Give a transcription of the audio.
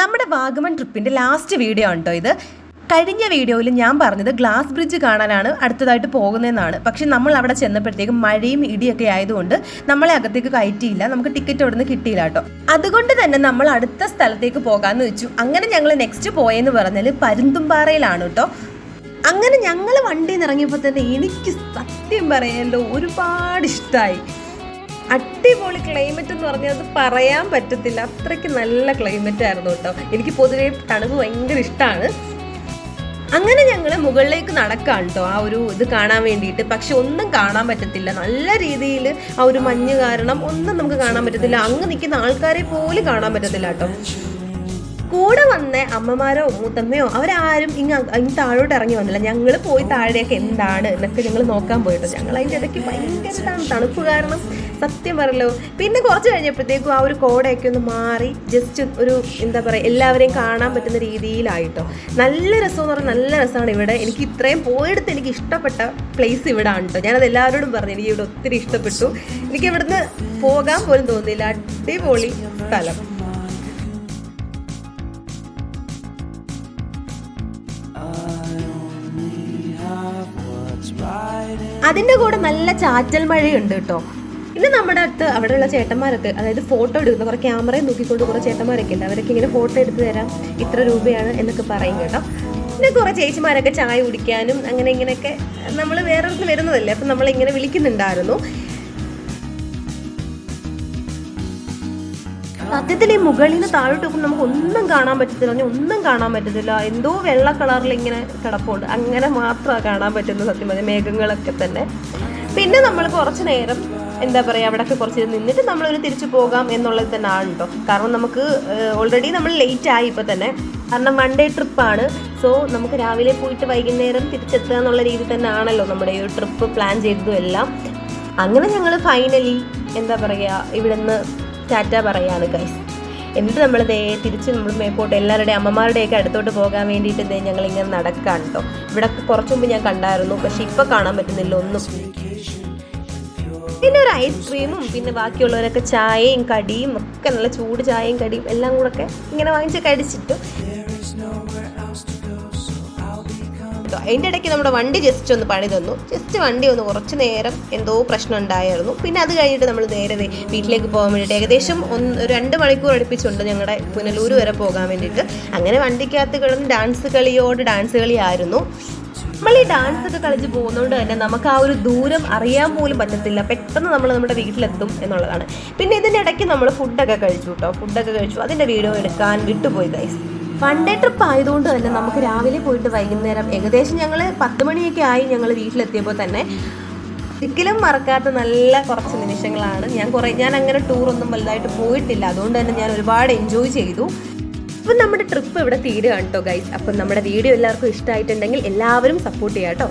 നമ്മുടെ Vagamon ട്രിപ്പിൻ്റെ last video ആണ് കേട്ടോ ഇത്. കഴിഞ്ഞ വീഡിയോയിൽ ഞാൻ പറഞ്ഞത് ഗ്ലാസ് ബ്രിഡ്ജ് കാണാനാണ് അടുത്തതായിട്ട് പോകുന്നതെന്നാണ്. പക്ഷെ നമ്മൾ അവിടെ ചെന്നപ്പോഴത്തേക്കും മഴയും ഇടിയൊക്കെ ആയതുകൊണ്ട് നമ്മളെ അകത്തേക്ക് കയറ്റിയില്ല, നമുക്ക് ടിക്കറ്റ് അവിടെ നിന്ന് കിട്ടിയില്ല കേട്ടോ. അതുകൊണ്ട് തന്നെ നമ്മൾ അടുത്ത സ്ഥലത്തേക്ക് പോകാമെന്ന് വെച്ചു. അങ്ങനെ ഞങ്ങൾ നെക്സ്റ്റ് പോയെന്ന് പറഞ്ഞാൽ പരുന്തുംപാറയിലാണ് കേട്ടോ. അങ്ങനെ ഞങ്ങൾ വണ്ടിയിൽ നിന്ന് ഇറങ്ങിയപ്പോൾ തന്നെ എനിക്ക് സത്യം പറയാമല്ലോ ഒരുപാട് ഇഷ്ടമായി. അടിപൊളി ക്ലൈമറ്റ് എന്ന് പറഞ്ഞാൽ അത് പറയാൻ പറ്റത്തില്ല, അത്രയ്ക്ക് നല്ല ക്ലൈമറ്റ് ആയിരുന്നു കേട്ടോ. എനിക്ക് പൊതുവേ തണുപ്പ് ഭയങ്കര ഇഷ്ടമാണ്. അങ്ങനെ ഞങ്ങൾ മുകളിലേക്ക് നടക്കാം കേട്ടോ ആ ഒരു ഇത് കാണാൻ വേണ്ടിയിട്ട്. പക്ഷെ ഒന്നും കാണാൻ പറ്റത്തില്ല, നല്ല രീതിയിൽ ആ ഒരു മഞ്ഞ് കാരണം ഒന്നും നമുക്ക് കാണാൻ പറ്റത്തില്ല. അങ്ങ് നിൽക്കുന്ന ആൾക്കാരെ പോലും കാണാൻ പറ്റത്തില്ല കേട്ടോ. കൂടെ വന്ന അമ്മമാരോ മൂത്തമ്മയോ അവരാരും ഇങ്ങ് താഴോട്ട് ഇറങ്ങി വന്നില്ല. ഞങ്ങൾ പോയി താഴെയൊക്കെ എന്താണ് എന്നൊക്കെ ഞങ്ങൾ നോക്കാൻ പോയിട്ടോ. ഞങ്ങൾ അതിൻ്റെ ഇടയ്ക്ക് ഭയങ്കര തണുപ്പ് കാരണം സത്യം പറയല്ലോ. പിന്നെ കുറച്ച് കഴിഞ്ഞപ്പോഴത്തേക്കും ആ ഒരു കോടയൊക്കെ ഒന്ന് മാറി ജസ്റ്റ് ഒരു എന്താ പറയുക എല്ലാവരെയും കാണാൻ പറ്റുന്ന രീതിയിലായിട്ടോ. നല്ല രസമെന്ന് പറഞ്ഞാൽ നല്ല രസമാണ് ഇവിടെ. എനിക്ക് ഇത്രയും പോയെടുത്ത് എനിക്ക് ഇഷ്ടപ്പെട്ട പ്ലേസ് ഇവിടെ ആണ് കേട്ടോ. ഞാനത് എല്ലാവരോടും പറഞ്ഞു, എനിക്ക് ഇവിടെ ഒത്തിരി ഇഷ്ടപ്പെട്ടു. എനിക്ക് ഇവിടുന്ന് പോകാൻ പോലും തോന്നിയില്ല, അടിപൊളി സ്ഥലം. അതിൻ്റെ കൂടെ നല്ല ചാറ്റൽ മഴയുണ്ട് കേട്ടോ. പിന്നെ നമ്മുടെ അടുത്ത് അവിടെയുള്ള ചേട്ടന്മാരൊക്കെ, അതായത് ഫോട്ടോ എടുക്കുന്ന കുറേ ക്യാമറയും നോക്കിക്കൊണ്ട് കുറേ ചേട്ടന്മാരൊക്കെ ഉണ്ട്. അവരൊക്കെ ഇങ്ങനെ ഫോട്ടോ എടുത്ത് തരാം, ഇത്ര രൂപയാണ് എന്നൊക്കെ പറയും കേട്ടോ. പിന്നെ കുറേ ചേച്ചിമാരൊക്കെ ചായ കുടിക്കാനും അങ്ങനെ ഇങ്ങനെയൊക്കെ നമ്മൾ വേറെ അടുത്ത് വരുന്നതല്ലേ, അപ്പം നമ്മളിങ്ങനെ വിളിക്കുന്നുണ്ടായിരുന്നു. സത്യത്തിൽ ഈ മുകളിൽ നിന്ന് താഴോട്ട് നോക്കുമ്പോൾ നമുക്ക് ഒന്നും കാണാൻ പറ്റത്തില്ല, ഒന്നും കാണാൻ പറ്റത്തില്ല. എന്തോ വെള്ള കളറിൽ ഇങ്ങനെ കിടപ്പുണ്ട്, അങ്ങനെ മാത്രമാണ് കാണാൻ പറ്റുന്നത് സത്യം പറഞ്ഞാൽ, മേഘങ്ങളൊക്കെ തന്നെ. പിന്നെ നമ്മൾ കുറച്ച് നേരം എന്താ പറയുക അവിടെയൊക്കെ കുറച്ച് നിന്നിട്ട് നമ്മളൊരു തിരിച്ചു പോകാം എന്നുള്ളത് തന്നെ ആണ് കേട്ടോ. കാരണം നമുക്ക് ഓൾറെഡി നമ്മൾ ലേറ്റ് ആയി ഇപ്പോൾ തന്നെ, കാരണം വൺ ഡേ ട്രിപ്പാണ്. സോ നമുക്ക് രാവിലെ പോയിട്ട് വൈകുന്നേരം തിരിച്ചെത്തുക എന്നുള്ള രീതി തന്നെ ആണല്ലോ നമ്മുടെ ഈ ട്രിപ്പ് പ്ലാൻ ചെയ്തതും എല്ലാം. അങ്ങനെ ഞങ്ങൾ ഫൈനലി എന്താ പറയുക ഇവിടെ നിന്ന് ടാറ്റ പറയാണ് ഗൈസ്. എന്നിട്ട് നമ്മൾ തിരിച്ച് നമ്മൾ മേപ്പോട്ട് എല്ലാവരുടെയും അമ്മമാരുടെയൊക്കെ അടുത്തോട്ട് പോകാൻ വേണ്ടിയിട്ട് ഞങ്ങളിങ്ങനെ നടക്കാണ് കേട്ടോ. ഇവിടെ കുറച്ച് മുമ്പ് ഞാൻ കണ്ടായിരുന്നു, പക്ഷെ ഇപ്പം കാണാൻ പറ്റുന്നില്ല ഒന്നും. പിന്നെ ഒരു ഐസ്ക്രീമും പിന്നെ ബാക്കിയുള്ളവരൊക്കെ ചായയും കടിയും ഒക്കെ നല്ല ചൂട് ചായയും കടിയും എല്ലാം കൂടെ ഒക്കെ ഇങ്ങനെ വാങ്ങിച്ച് കഴിച്ചിട്ടു. അതിൻ്റെ ഇടയ്ക്ക് നമ്മുടെ വണ്ടി ജസ്റ്റ് ഒന്ന് പണി തന്നു. ജസ്റ്റ് വണ്ടി ഒന്ന് കുറച്ച് നേരം എന്തോ പ്രശ്നം ഉണ്ടായിരുന്നു. പിന്നെ അത് കഴിഞ്ഞിട്ട് നമ്മൾ നേരെ വീട്ടിലേക്ക് പോകാൻ വേണ്ടിയിട്ട് ഏകദേശം 2 മണിക്കൂർ അടുപ്പിച്ചുണ്ട് ഞങ്ങളുടെ പുനലൂർ വരെ പോകാൻ വേണ്ടിയിട്ട്. അങ്ങനെ വണ്ടിക്കകത്ത് കിടന്ന് ഡാൻസ് കളിയായിരുന്നു. നമ്മൾ ഈ ഡാൻസ് ഒക്കെ കളിച്ച് പോകുന്നതുകൊണ്ട് തന്നെ നമുക്ക് ആ ഒരു ദൂരം അറിയാൻ പോലും പറ്റത്തില്ല, പെട്ടെന്ന് നമ്മൾ നമ്മുടെ വീട്ടിലെത്തും എന്നുള്ളതാണ്. പിന്നെ ഇതിൻ്റെ ഇടയ്ക്ക് നമ്മൾ ഫുഡൊക്കെ കഴിച്ചു. അതിൻ്റെ വീഡിയോ എടുക്കാൻ വിട്ടുപോയി ഗൈസ്. വൺ ഡേ ട്രിപ്പ് ആയതുകൊണ്ട് തന്നെ നമുക്ക് രാവിലെ പോയിട്ട് വൈകുന്നേരം ഏകദേശം ഞങ്ങൾ 10 മണിയൊക്കെ ആയി ഞങ്ങൾ വീട്ടിലെത്തിയപ്പോൾ തന്നെ. ഒരിക്കലും മറക്കാത്ത നല്ല കുറച്ച് നിമിഷങ്ങളാണ്. ഞാൻ അങ്ങനെ ടൂറൊന്നും വലുതായിട്ട് പോയിട്ടില്ല, അതുകൊണ്ട് തന്നെ ഞാൻ ഒരുപാട് എൻജോയ് ചെയ്തു. അപ്പം നമ്മുടെ ട്രിപ്പ് ഇവിടെ തീരുകയാണ് കേട്ടോ ഗൈസ്. അപ്പം നമ്മുടെ വീഡിയോ എല്ലാവർക്കും ഇഷ്ടമായിട്ടുണ്ടെങ്കിൽ എല്ലാവരും സപ്പോർട്ട് ചെയ്യാം കേട്ടോ.